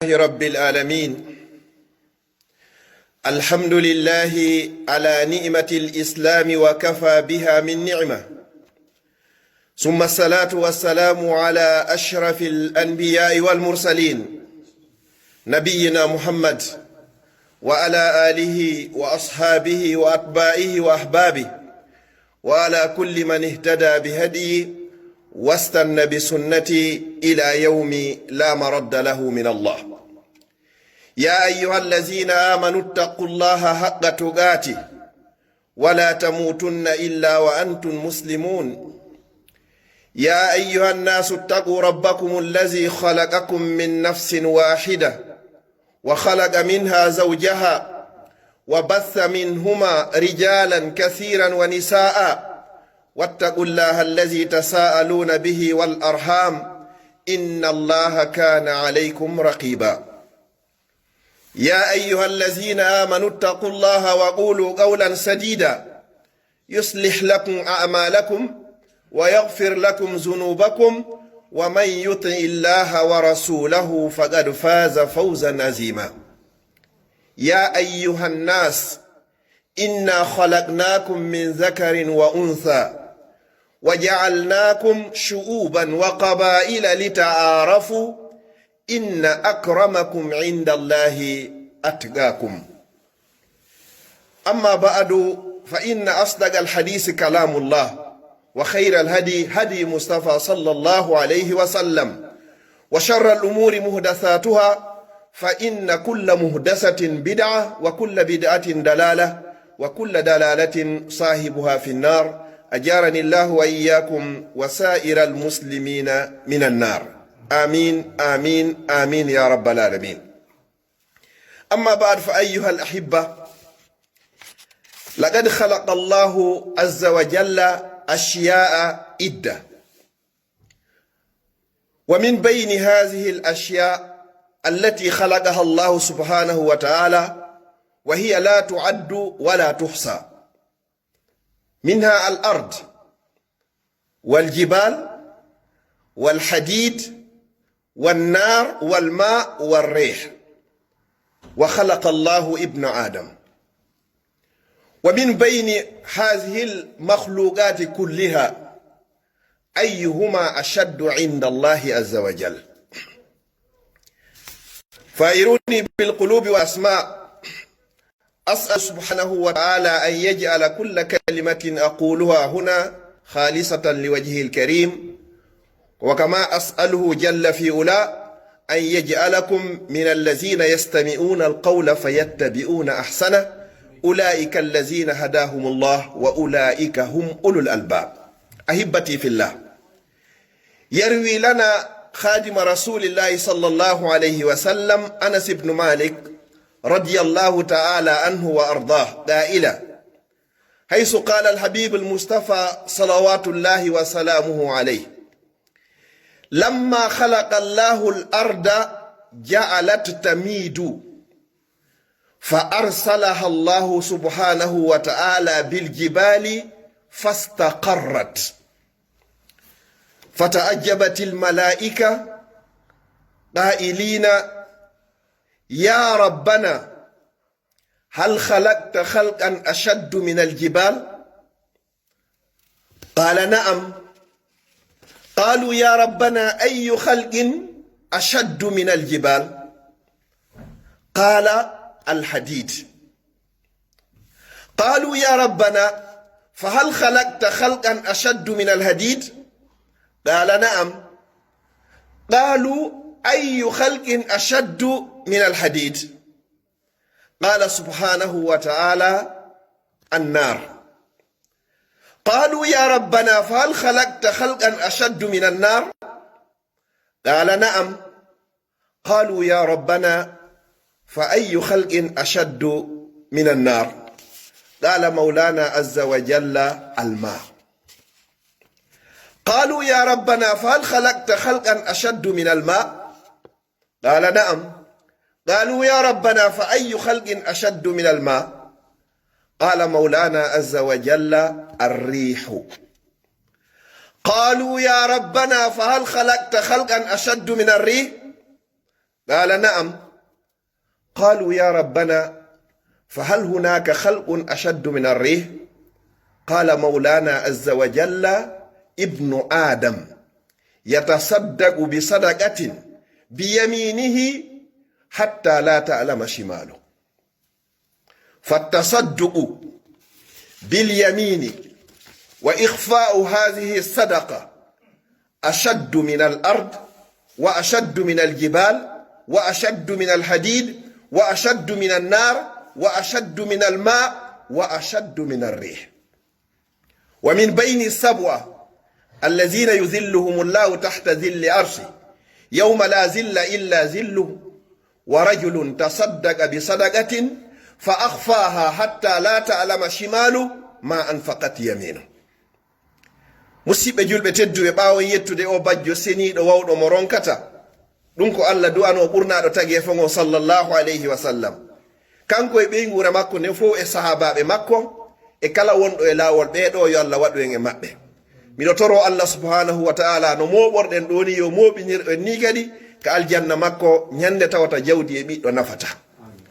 رب العالمين. الحمد لله على نعمة الإسلام وكفى بها من نعمة، ثم الصلاة والسلام على أشرف الأنبياء والمرسلين نبينا محمد وعلى آله وأصحابه وأتباعه وأحبابه وعلى كل من اهتدى بهديه واستنى بسنته إلى يوم لا مرد له من الله. يا أيها الذين آمنوا اتقوا الله حق تقاته ولا تموتن إلا وأنتم مسلمون. يا أيها الناس اتقوا ربكم الذي خلقكم من نفس واحدة وخلق منها زوجها وبث منهما رجالا كثيرا ونساء، واتقوا الله الذي تساءلون به والأرحام إن الله كان عليكم رقيبا. يا أيها الذين آمنوا اتقوا الله وقولوا قولا سديدا يصلح لكم أعمالكم ويغفر لكم ذنوبكم، ومن يطع الله ورسوله فقد فاز فوزا عظيما. يا أيها الناس إنا خلقناكم من ذكر وأنثى وجعلناكم شعوبا وقبائل لتعارفوا إن أكرمكم عند الله أتقاكم. أما بعد، فإن أصدق الحديث كلام الله، وخير الهدي هدي مصطفى صلى الله عليه وسلم، وشر الأمور محدثاتها، فإن كل محدثة بدعة وكل بدعة دلالة وكل دلالة صاحبها في النار. أجارني الله وإياكم وسائر المسلمين من النار. آمين آمين آمين يا رب العالمين. أما بعد، فأيها الأحبة، لقد خلق الله عز وجل أشياء عدة، ومن بين هذه الأشياء التي خلقها الله سبحانه وتعالى وهي لا تعد ولا تحصى، منها الأرض والجبال والحديد والنار والماء والريح، وخلق الله ابن آدم. ومن بين هذه المخلوقات كلها أيهما أشد عند الله عز وجل؟ فائروني بالقلوب وأسماء. أسأل سبحانه وتعالى أن يجعل كل كلمة أقولها هنا خالصة لوجهه الكريم، وكما أسأله جل في علا أن يجعلكم من الذين يستمعون القول فيتبعون أحسنه، أولئك الذين هداهم الله وأولئك هم أولو الألباب. أحبتي في الله، يروي لنا خادم رسول الله صلى الله عليه وسلم أنس بن مالك رضي الله تعالى عنه وأرضاه قائلا، حيث قال الحبيب المصطفى صلوات الله وسلامه عليه: لما خلق الله الأرض جعلت تميد، فأرسلها الله سبحانه وتعالى بالجبال فاستقرت، فتعجبت الملائكة قائلين: يا ربنا، هل خلقت خلقا أشد من الجبال؟ قال: نعم. قالوا: يا ربنا، أي خلق أشد من الجبال؟ قال: الحديد. قالوا: يا ربنا، فهل خلقت خلقا أشد من الحديد؟ قال: نعم. قالوا: أي خلق أشد من الحديد؟ قال سبحانه وتعالى: النار. قالوا: يا ربنا، فهل خلقت خلقا أشد من النار؟ قال: نعم. قالوا: يا ربنا، فأي خلق أشد من النار؟ قال مولانا عز وجل: الماء. قالوا: يا ربنا، فهل خلقت خلقا أشد من الماء؟ قال: نعم. قالوا: يا ربنا، فأي خلق أشد من الماء؟ قال مولانا عز وجل: الريح. قالوا: يا ربنا، فهل خلقت خلقا أشد من الريح؟ قال نعم. قالوا يا ربنا فهل هناك خلق أشد من الريح؟ قال مولانا عز وجل ابن آدم يتصدق بصدقة بيمينه حتى لا تعلم شماله. فالتصدق باليمين وإخفاء هذه الصدقة أشد من الأرض وأشد من الجبال وأشد من الحديد وأشد من النار وأشد من الماء وأشد من الريح. ومن بين السبعة الذين يذلهم الله تحت ذل عرشه يوم لا ذل إلا ذله ورجل تصدق بصدقة فأخفاها حتى لا تعلم شماله ما أنفقت يمينه. musidɓe julɓe tedduɓe ɓaawo yettude o bajjo seniiɗo wawɗo mo ronkata ɗum ko Allah du'ano ɓurnaɗo tagi e fongo sallallahu alayhi wa sallam. kanko e ɓeygure makko nden fof e sahabaɓe makko e kala wonɗo e laawol ɓeeɗo yo Allah waɗu en e maɓɓe. miɗo toro Allah subhanahu wa ta'ala no moɓorɗen ɗoni yo moɓinir en ni kadi ka aljanna makko ñande tawata jawdi e ɓiɗɗo nafata.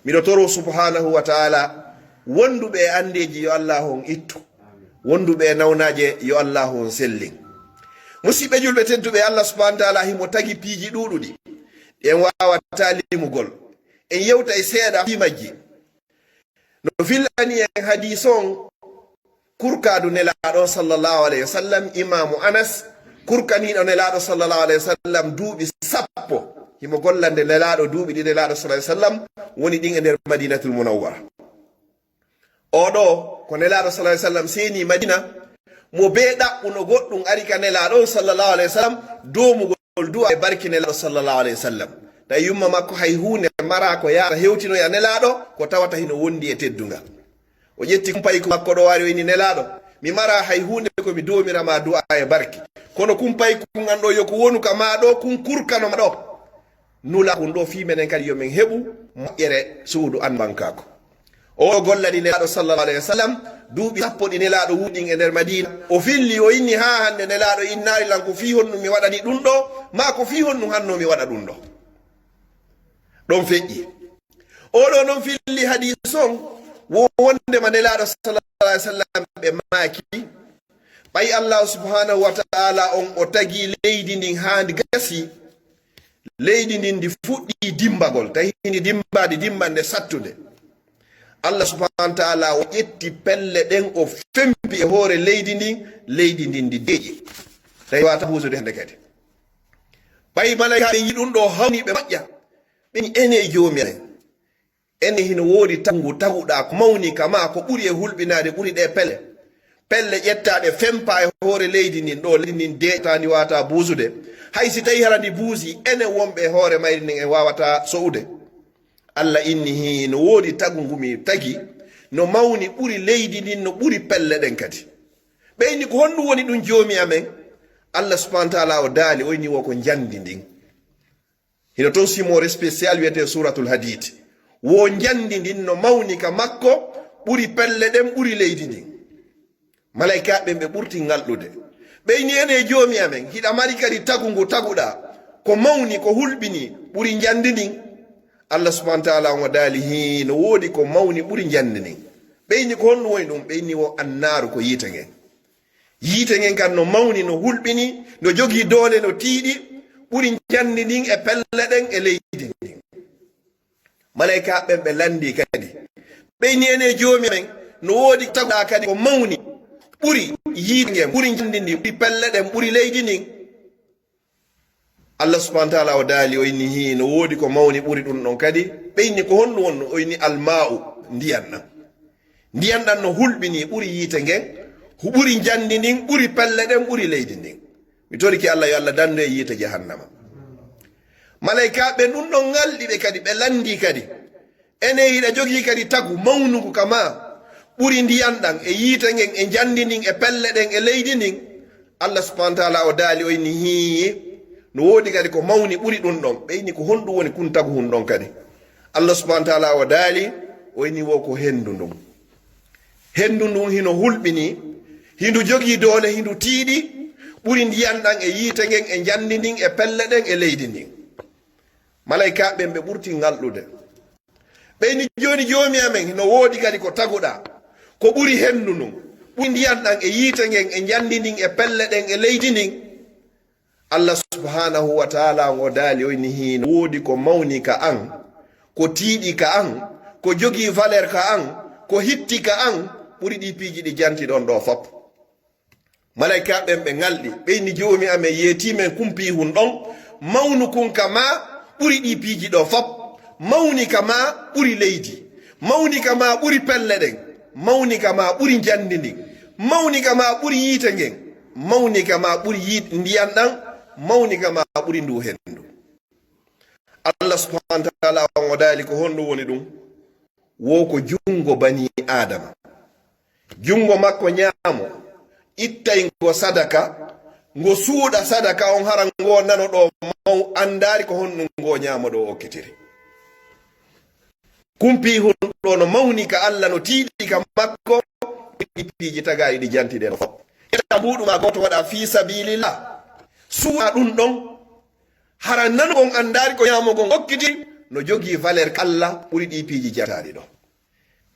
miɗo toro subhanahu wa ta'ala wonduɓe e andeji yo Allah on ittu, wonduɓe nawnaje yo Allah on sellin. musidɓe julɓe tedduɓe, Allah subhanahu wa ta'ala himo tagi piiji ɗuɗuɗi en wawata limugol. en yewta e seeɗa fi majji no fillani en hadis on kurkadu nelaɗo sallallahu alayhi wa sallam. imamu Anas kurkaniɗo nelaɗo sallallahu alayhi wa sallam duuɓi 10 himo gollande nelaɗo duuɓi ɗi nelaɗo sallallahu alayhi wa sallam woni ɗin e nder Madinatul Munawwara. oɗo ko nelaɗo sallallahu alayhi wa sallam seni Madina mo be ɗaɓɓuno goɗɗum ari ka nelaɗo sallallahu alayhi wa sallam domugol du'a e barki nelaɗo sallallahu alayhi wa sallam. tawi yumma makko hay hunde mara ko yaata hewtinoya nelaɗo ko tawata hino wondi e teddungal. o ƴetti kumpayi makko ɗo wari o ini nelaɗo mi mara hay hunde komi domirama du'a e barki, kono kumpayi kun an ɗo yoko wonu ka maɗo kun kurkano maɗo nula kun ɗo fi menen kadi yomin heɓu moƴƴere suudu an bankako. o gollani nelaɗo sallallahu alayhi wa sallam duuɓi 10 ɗi nelaɗo wuɗin e nder Madina. o filli o inni ha hande nelaɗo innari lan ko fi honnu mi waɗani ɗum ɗo ma ko fi honnu hanno mi waɗa ɗum ɗo. ɗon feƴƴi oɗo noon filli hadis on wondema nelaɗo sallallahu alayhi wa sallam ɓe maaki ɓay Allah subhanahu wa ta'ala on o tagi leydi ndin haandi gasi. leydi ndin ndi fuɗɗi dimbagol tawi ndi dimbade dimbande sattude. Allah subhanahu wa ta'ala o ƴetti pelle ɗen o fempi e hoore leydi ndin ndi deeƴi tawi wata husude hende kadi. ɓay malaikaɓe yi ɗum ɗo hawni ɓe maƴƴa ɓeni ene jomiraen ene hino woodi taguɗa ko mawni kama ko ɓuri e hulɓinade ɓuri ɗe pelle ƴettaɗe fempa e hoore leydi ndin ɗo leydi ndin deetandi wawata buusude. hay si tawi harandi buusi ene wonɓe e hoore mayri ndin en wawata so'ude. Allah inni hino woodi tagu ngumi tagi no mawni ɓuri leydi ndin no ɓuri pelle ɗen kadi. ɓeyni ko honɗum woni ɗum joomi amen. Allah subhanahu wa ta'ala o daali o inni wo ko jandi ndin hino toon simore spécial wiyete suratul hadid. wo jandi ndin no mawni ka makko ɓuri pelle ɗen ɓuri leydi ndin. malaikaɓe ɓe ɓurti ngalɗude. ɓeyni ene joomi amen hiɗa mari kadi tagu ngu taguɗa ko mawni ko hulɓini ɓuri jandi ndin. Allah subhanahu wa ta'ala o daali hino woodi ko mawni ɓuri jandi ndin. ɓeyni ko honɗum woni ɗum? ɓeyni wo annaru ko yiite ngen. yiite ngen kan no mawni no hulɓini no jogii doole no tiiɗi ɓuri jandi ndin e pelle ɗen e leydi ndin. malaikaɓe ɓe landi kadi ɓeyni ene joomi amen no woodi taguɗa kadi ko mawni ɓuri yiite ngen ɓuri jandi ndin ɓuri pelle ɗen ɓuri leydi ndin. Allah subhanahu wa ta'ala o daali o inni hi no woodi ko mawni ɓuri ɗum ɗon kadi ɓeyni ko honɗum wonno o inni alma'u ndiyan ɗan no hulɓini ɓuri yiite ngen ɓuri jandi ndin ɓuri pelle ɗen ɓuri leydi ndin. mi toriki Allah yo Allah dandu e yiite jahannama. malaikaɓe ɗum ɗon ngalɗiɓe kadi ɓe landi kadi ene hiɗa jogii kadi tagu mawnugu kama ɓuri ndiyan ɗan e yiite ngen e jandi ndin e pelle ɗen e leydi ndin. Allah subhanahu wa ta'ala o daali o inni hi no woodi kadi ko mawni ɓuri ɗum ɗon ɓeyni ko honɗum woni kun tagu hun ɗon kadi. Allah subhanahu wa ta'ala o daali o inni wo ko hendu ndun. hendu ndun hino hulɓini hindu jogii doole hindu tiiɗi ɓuri ndiyan ɗan e yiite ngen e jandi ndin e pelle ɗen e leydi ndin. malaika ɓen ɓe ɓurti ngalɗude. ɓeyni joni joomi amen no woodi kadi ko taguɗa ko ɓuri hendu nun, ɓuri ndiyan ɗan e yiite ngen e jandi ndin e pelle ɗen e leydi ndin. Allah subhanahu wa taala ngo daali oyni hino woodi ko mawni ka an, ko tiiɗi ka an, ko jogii valeur ka an, ko hitti ka an, ɓuri ɗi piiji ɗi janti ɗon ɗo fop. malaika ɓen ɓe ngalɗi ɓeyni joomi amen yeetimen kumpi hun ɗon, mawnu kun ka ma ɓuri ɗi piiji ɗo fop. mawni ka ma ɓuri leydi, mawni ka ma ɓuri pelle ɗen, mawni ka ma ɓuri jandi ndin, mawni ka ma ɓuri yiite ngen, mawni ka ma ɓuri yiite ndiyan ɗan, mawni ka ma ɓuri ndu hendu. Allah subhanahu wa taala o daali ko honɗum woni ɗum, wo ko jungo bani adama, jungo makko ñaamo ittay ngo sadaka, ngo suuɗa sadaka on hara ngo nano ɗo maw andari ko honɗum ngo ñaamo ɗo okkitiri. kumpi hun ɗo no mawni ka Allah no tiiɗi ka makko, piiji tagaɗi ɗi jantiɗen fof. ƴetta mbuɗuma goto waɗa fi sabilillah, suuɗa ɗum ɗon hara nano on andari ko ñaamo gon okkitiri, no jogii valeur ka Allah ɓuri ɗi piiji jantaɗi ɗo.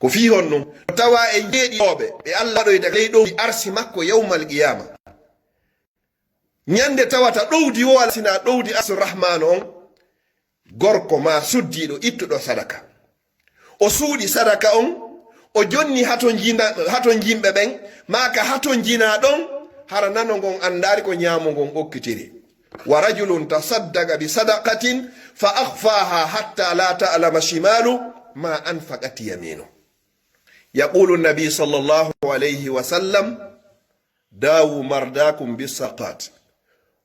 ko fi hon ɗum tawa e jeeɗiɓe ɓe Allah ɗoyta ley ɗowdi arsi makko yawmal qiyama. ñande tawata ɗowdi wo sina ɗowdi arsu rahmanu on, gorko ma suddiɗo ittuɗo sadaka, o suuɗi sadaka on, o jonni haton jimɓe ɓen, ma ka haton jina ɗon, hara nano ngon andari ko ñaamo ngon okkitiri. wa rajulun tasaddaqa bi sadaqatin fa akhfaha hatta la ta'lama shimalu ma anfaqat yaminu. يقول النبي صلى الله عليه وسلم داووا مرداكم بالسقات.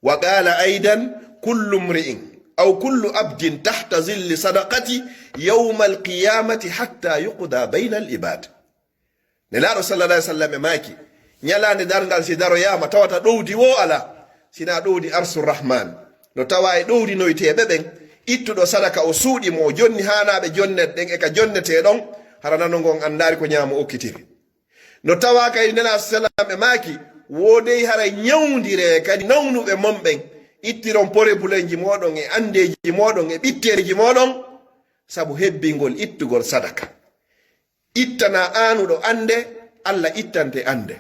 وقال أيضا كل امرئ أو كل عبد تحت ظل صدقتي يوم القيامة حتى يقضى بين العباد. نلا صلى الله عليه وسلم ماكي نيلا ندارنgal si daro yama tawata ɗowdi wo ala sina ɗowdi arsu rahman, no tawa e ɗowdi noyteɓe ɓen ittuɗo sadaka o suuɗi mo jonni hanaɓe jonnet ɗen e ka jonnete ɗon, hara nano ngon andari ko ñaamo okkitiri. no tawa kadi nela sallam e maaki woodey hara ñawdire kadi nawnuɓe momɓen ittiron porebulenji moɗon e andeji moɗon e ɓitteji moɗon, sabu hebbingol ittugol sadaka. ittana anuɗo ande, Allah ittante ande.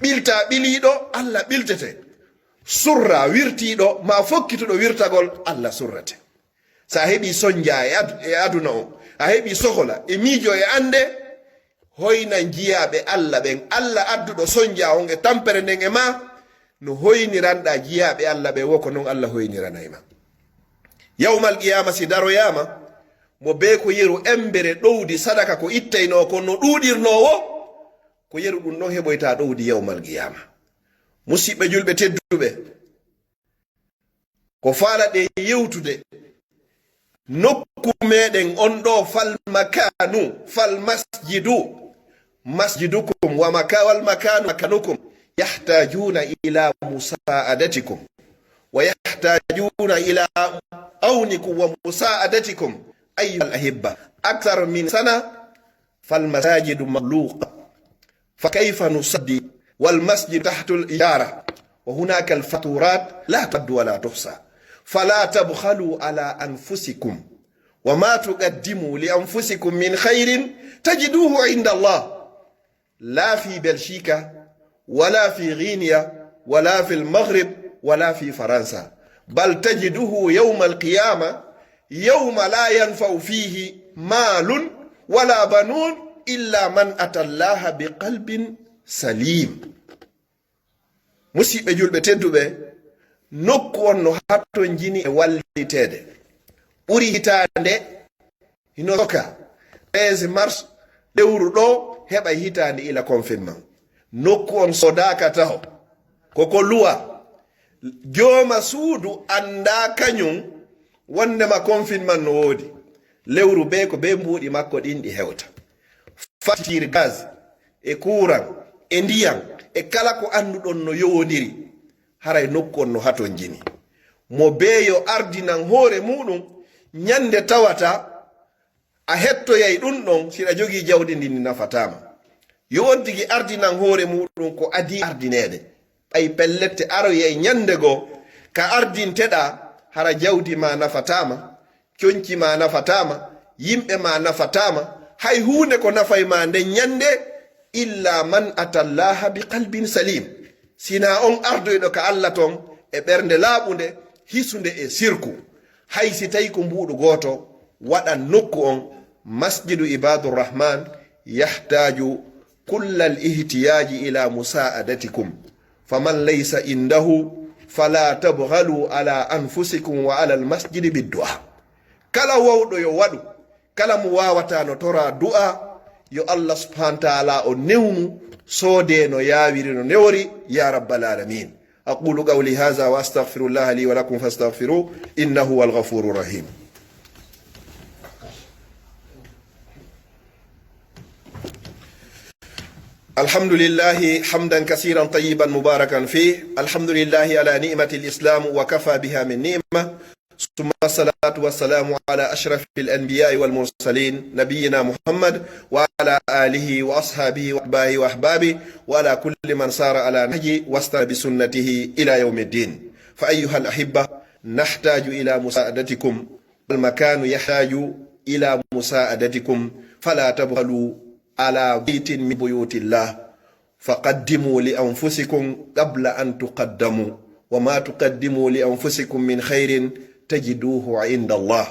ɓilta ɓiliɗo, Allah ɓiltete. surra wirtiɗo ma fokkituɗo wirtagol, Allah surrate. sa heɓi sonja e aduna o, a heɓi sohola e miijo e ande, hoyna jiyaɓe Allah ɓen, Allah adduɗo sonja on e tampere nden e ma, no hoyniranɗa jiyaɓe Allah ɓe woko noon Allah hoyniranayma. yawmal qiyama si daroyama, mo be ko yeru embere ɗowdi sadaka ko ittayno ko no ɗuɗirnowo, ko yeru ɗum ɗon heɓoyta ɗowdi yawmal qiyama. musidɓe julɓe tedduɓe, ko faalaɗe yewtude nokku meɗen on ɗo fal makanu fal masjidukum wa wal makanu makanukum yahtajuna ila musaadatikum wa yahtajuna ila awnikum wa musaadatikum ayyuhal ahibba akthar min sana fal masajidu maghluqa fa kayfa nusaddi wal masjid tahta al ijara wa hunaka al faturat la taddu wa la tuhsa fala tabkhalu ala anfusikum wa ma tuqaddimu li anfusikum min khairin tajiduhu inda Allah la fi Belgique wala fi Guinea wala fi al-Maghrib wala fi Faransa bal tajiduhu yawm al-qiyamah yawma la yanfa'u fihi malun wala banun illa man ata Allah biqalbin salim. musidɓe julɓe tedduɓe, nokku on no hatton jini e wallitede ɓuri hitande hino soka 13 mars lewru ɗo heɓa hitande ila confinement. nokku on sodaka taho koko luwa, jooma suudu anda kañum wondema confinement no woodi. lewru be ko be mbuuɗi makko ɗin ɗi hewta, fattir gaz e courant e ndiyam e kala ko anduɗon no yowodiri, haray nokku on no haton jini. mo beeyo ardinan hoore muɗum ñande tawata a hettoyay ɗum ɗon siɗa jogii jawdi ndi nafatama. yo on tigi ardinan hoore muɗum ko adi ardinede, ɓay pellette aroyay ñande goo ka ardinteɗa hara jawdi ma nafatama, conci ma nafatama, yimɓe ma nafatama, hay hunde ko nafay ma nde ñande illa man atallaha bi qalbin salim, sina on ardoyɗo ka Allah ton e ɓernde laaɓunde hisude e sirku. hay si tawi ko mbuɗo goto waɗan nokku on masjidu ibadurrahman yahtaju kulla al ihtiyaji ila musaadatikum faman laysa indahu fala tabghalu ala anfusikum wa ala al masjidi biddu'a. kala wawɗo yo waɗu, kala mo wawata no tora du'a, yo Allah subhanahu wa ta'ala o newnu soode no yawiri no newori ya rabbal alamin. aqulu qawli hadha wa astaghfirullah li wa lakum fastaghfiruhu innahu huwal ghafurur rahim. الحمد لله حمدا كثيرا طيبا مباركا فيه. الحمد لله على نعمة الإسلام وكفى بها من نعمة، ثم الصلاة والسلام على أشرف الأنبياء والمرسلين نبينا محمد وعلى آله وأصحابه وأتباعه وأحبابه وعلى كل من سار على نهجه واستنى بسنته إلى يوم الدين. فأيها الأحبة، نحتاج إلى مساعدتكم، المكان يحتاج إلى مساعدتكم، فلا تبخلوا على بيت من بيوت الله، فقدموا لأنفسكم قبل أن تقدموا، وما تقدموا لأنفسكم من خير تجدوه عند الله.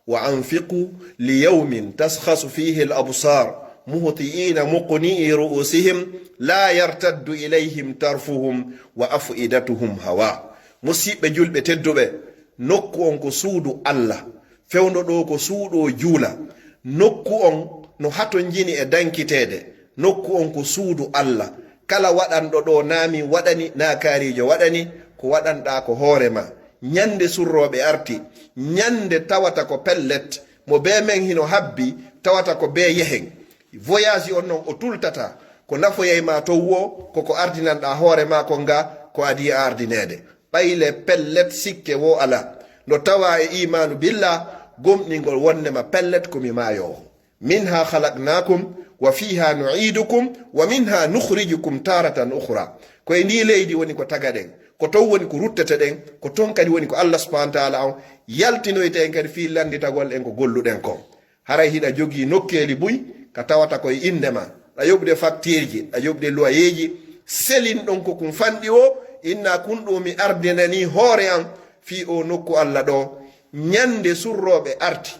وأنفقوا ليوم تسخص فيه الأبصار مهطئين مقنئي رؤوسهم لا يرتد إليهم طرفهم وأفئدتهم هواء. musidɓe julɓe tedduɓe, nokku on ko suudu Allah, fewndo ɗo ko suuɗo juula, nokku on no hato jini e dankitede, nokku on ko suudu Allah. kala waɗanɗo ɗo naami waɗani, na kaarijo waɗani, ko waɗanɗa ko hoorema. ñande surroɓe arti, ñande tawata ko pellet, mo be men hino habbi tawata ko be yehen. voyage on non o tultata ko nafoyey ma to wo koko ardinanɗa hoore ma ko nga ko adi ardinede. ɓayle pellet sikke wo ala, no tawa e imanu billah gomɗingol wonnema pellet komi mayowo. minha khalaqnakum wa fiha nu'idukum wa minha nukhrijukum taratan ukhra. koye ndi leydi woni ko tagaɗen, ko ton woni ko ruttete ɗen, ko ton kadi woni ko Allah subhanahu wa ta'ala on yaltinoyte en kadi fi landitagol en ko golluɗen kon. haray hiɗa jogii nokkeli buy ka tawata koye indema, ɗa yoɓde facture ji, ɗa yoɓde loyer ji, selin ɗon ko kum fanɗi o, inna kun ɗo mi ardinani hoore an fi o nokku Allah ɗo. ñande surroɓe arti,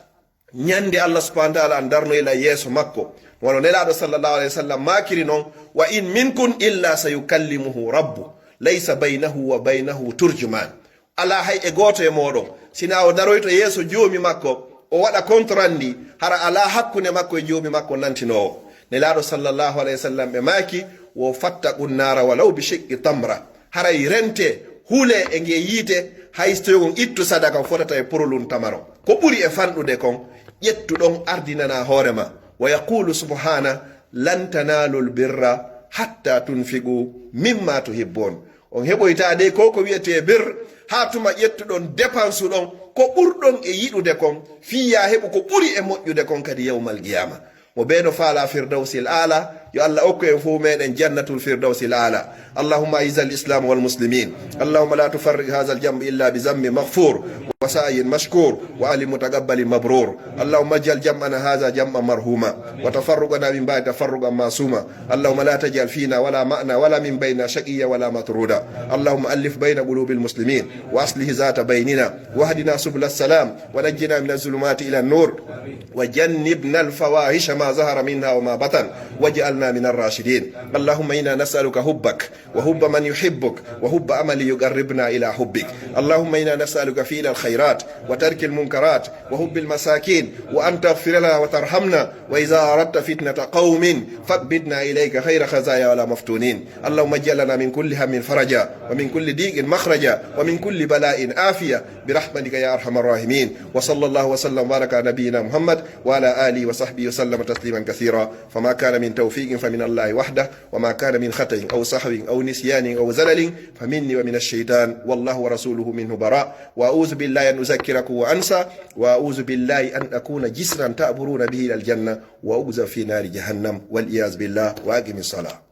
ñande Allah subhanahu wa ta'ala an darno ila yeeso makko, wono nelaɗo sallallahu alayhi wa sallam makiri noon, wa in minkum illa sayukallimuhu rabbu laysa baynahu wa baynahu turjuman. ala hay e goto e moɗon sina o daroyto yeeso joomi makko o waɗa contrandi, hara ala hakkunde makko e joomi makko nantinowo. nelaɗo sallallahu alayhi wa sallam ɓe maki wo fattaqu nnara walaw bi shiqqi tamra. haray rente huule e nge yiite, hay so toyon ittu sadaka fotata e porolum tamaro. ko ɓuri e fanɗude kon, ƴettuɗon ardinana hoorema. wa yaqulu subhana lan tanalu lbirra hatta tunfiqu mimma tuhibbun. on heɓoytade ko ko wiyete bir, ha tuma ƴettuɗon dépense ɗon ko ɓurɗon e yiɗude kon, fiya heɓu ko ɓuri e moƴƴude kon kadi yawmal qiyama. mo ɓeeno faala firdawsil ala, yo Allah okku en fof meɗen jannatul firdawsil ala. allahumma aiz al islam wal muslimin, allahumma la tufarriq hadha al jamb illa bi zambi maghfur wa sa'yin mashkur wa ali mutaqabbalin mabrur. allahumma ij'al jam'ana hadha jam'an marhuma wa tafarruqana min ba'di tafarruqan masuma. allahumma la taj'al fina wala ma'na wala min bayna shaqiyya wala matruda. allahumma alif bayna qulubil muslimin wa aslih zata baynina wahdina subul salam wa najjina min az-zulumati ila an-nur wa jannibna al-fawahisha ما ظهر منها وما بطن واجعلنا من الراشدين. اللهم إنا نسألك حبك وحب من يحبك وحب عمل يقربنا إلى حبك. اللهم إنا نسألك فعل الخيرات وترك المنكرات وحب المساكين وأن تغفر لنا وترحمنا، وإذا أردت فتنة قوم فاقبضنا إليك خير خزايا ولا مفتونين. اللهم اجعل لنا من كل هم فرجا ومن كل ضيق مخرجا ومن كل بلاء عافية برحمتك يا أرحم الراحمين. وصلى الله وسلم وبارك على نبينا محمد وعلى آله وصحبه وسلم تسليما كثيرا. فما كان من توفيق فمن الله وحده، وما كان من خطأ أو سهو أو نسيان أو زلل فمني ومن الشيطان، والله ورسوله منه براء. وأعوذ بالله أن أذكركم وأنسى، وأعوذ بالله أن أكون جسرا تعبرون به إلى الجنة، وأوذى في نار جهنم والعياذ بالله. وأقم الصلاة.